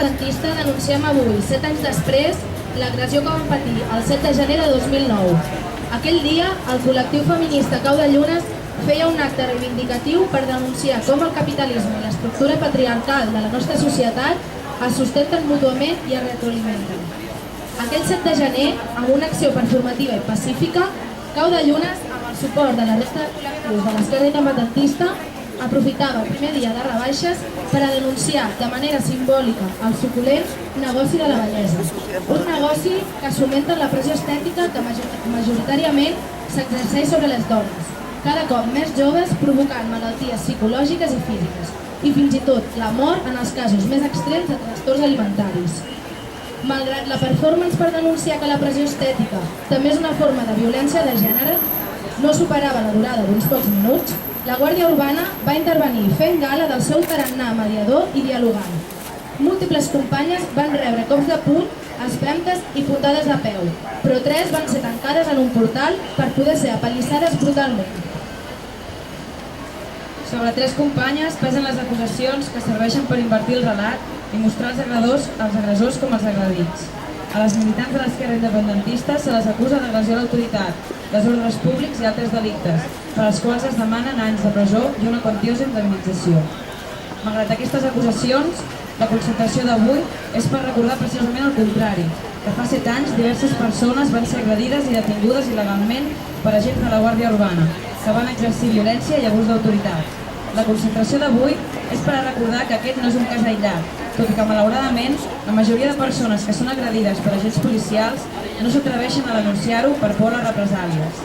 independentista denunciem avui, 7 anys després, l'agressió que van patir el 7 de gener de 2009. Aquell dia, el col·lectiu feminista Cau de Llunes feia un acte reivindicatiu per denunciar com el capitalisme i l'estructura patriarcal de la nostra societat es sustenten mútuament i es retroalimenten. Aquell 7 de gener, amb una acció performativa i pacífica, Cau de Llunes, amb el suport de la resta de col·lectius de l'esquerra independentista, aprofitava el primer dia de rebaixes per a denunciar de manera simbòlica el suculent negoci de la bellesa. Un negoci que fomenta la pressió estètica que majoritàriament s'exerceix sobre les dones, cada cop més joves, provocant malalties psicològiques i físiques, i fins i tot la mort en els casos més extrems de trastorns alimentaris. Malgrat la performance per denunciar que la pressió estètica també és una forma de violència de gènere, no superava la durada d'uns pocs minuts, la Guàrdia Urbana va intervenir fent gala del seu tarannà mediador i dialogant. Múltiples companyes van rebre cops de puny, espemptes i puntades de peu, però 3 van ser tancades en un portal per poder ser apallissades brutalment. Sobre 3 companyes pesen les acusacions que serveixen per invertir el relat i mostrar els agressors com els agredits. A les militants de l'esquerra independentista se les acusa d'agressió a l'autoritat, desordres públics i altres delictes, per als quals es demanen anys de presó i una quantiosa indemnització. Malgrat aquestes acusacions, la concentració d'avui és per recordar precisament el contrari, que fa 7 anys diverses persones van ser agredides i detingudes il·legalment per agents de la Guàrdia Urbana, que van exercir violència i abús d'autoritat. La concentració d'avui és per a recordar que aquest no és un cas aïllat, tot i que malauradament la majoria de persones que són agredides per agents policials no s'atreveixen a denunciar-ho per por a les represàlies.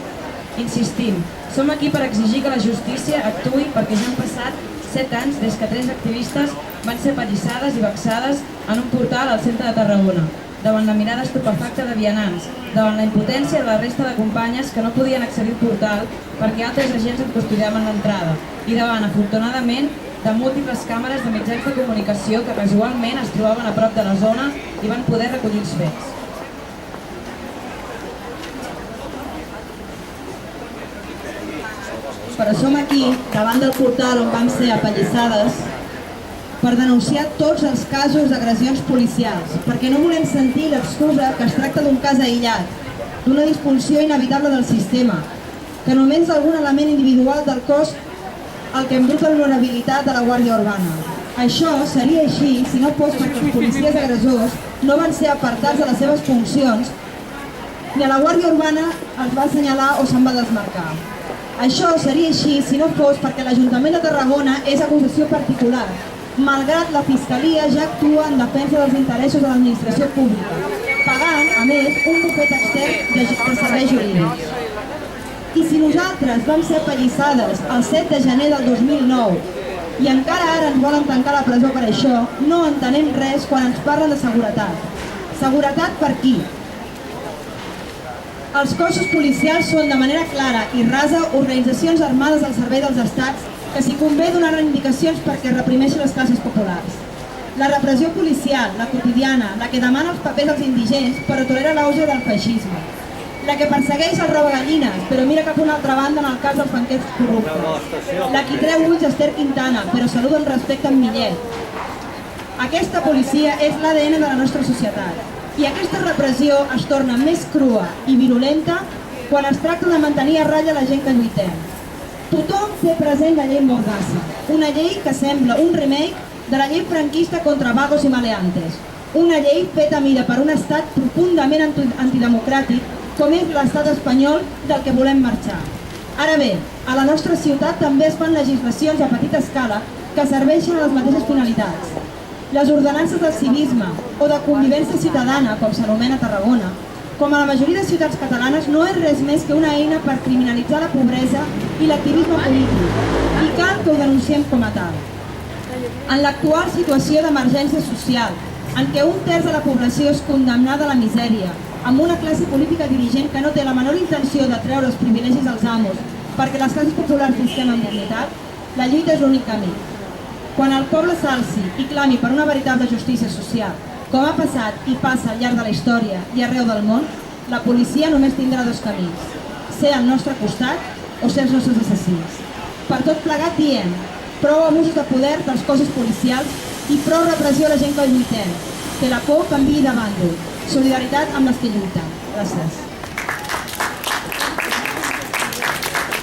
Insistim, som aquí per exigir que la justícia actuï perquè ja han passat 7 anys des que 3 activistes van ser apallissades i vexades en un portal al centre de Tarragona, davant la mirada estupefacta de vianants, davant la impotència de la resta de companyes que no podien accedir al portal perquè altres agents en custodiaven l'entrada, i davant, afortunadament, de múltiples càmeres de mitjans de comunicació que casualment es trobaven a prop de la zona i van poder recollir els fets. Però som aquí, davant del portal on vam ser apallissades, per denunciar tots els casos d'agressions policials, perquè no volem sentir l'excusa que es tracta d'un cas aïllat, d'una disfunció inevitable del sistema, que només algun element individual del cos el que embruta l'honorabilitat de la Guàrdia Urbana. Això seria així si no fos perquè els policies agressors no van ser apartats de les seves funcions ni a la Guàrdia Urbana els va assenyalar o se'n va desmarcar. Això seria així si no fos perquè l'Ajuntament de Tarragona és acusació particular, malgrat la Fiscalia ja actua en defensa dels interessos de l'administració pública, pagant, a més, un bufet extern de serveis jurídics. I si nosaltres vam ser apallissades el 7 de gener del 2009 i encara ara ens volen tancar la presó per això, no entenem res quan ens parlen de seguretat. Seguretat per qui? Els cossos policials són de manera clara i rasa organitzacions armades al servei dels estats que s'hi convé donar reivindicacions perquè reprimeixen les classes populars. La repressió policial, la quotidiana, la que demana els papers als indigents però tolera l'auge del feixisme, la que persegueix el robagallines però mira cap a una altra banda en el cas dels banquets corruptes, la que treu ulls a Esther Quintana però saluda amb respecte en Millet. Aquesta policia és l'ADN de la nostra societat i aquesta repressió es torna més crua i virulenta quan es tracta de mantenir a ratlla la gent que lluitem. Tothom té present la llei Mordassa, una llei que sembla un remake de la llei franquista contra vagos i maleantes, una llei feta a mida per un estat profundament antidemocràtic com és l'estat espanyol del que volem marxar. Ara bé, a la nostra ciutat també es fan legislacions a petita escala que serveixen a les mateixes finalitats. Les ordenances del civisme o de convivència ciutadana, com s'anomena a Tarragona, com a la majoria de ciutats catalanes, no és res més que una eina per criminalitzar la pobresa i l'activisme polític, i cal que ho denunciem com a tal. En l'actual situació d'emergència social, en què un terç de la població és condemnada a la misèria, amb una classe política dirigent que no té la menor intenció de treure els privilegis als amos perquè les classes populars visquem amb dignitat, la lluita és l'únic camí. Quan el poble s'alci i clami per una veritable justícia social, com ha passat i passa al llarg de la història i arreu del món, la policia només tindrà dos camins, ser al nostre costat o ser els nostres assassins. Per tot plegat diem, prou abusos de poder dels cossos policials i prou repressió a la gent que lluitem. Que la por canviï de bàndol. Solidaritat amb les que lluiten. Gràcies.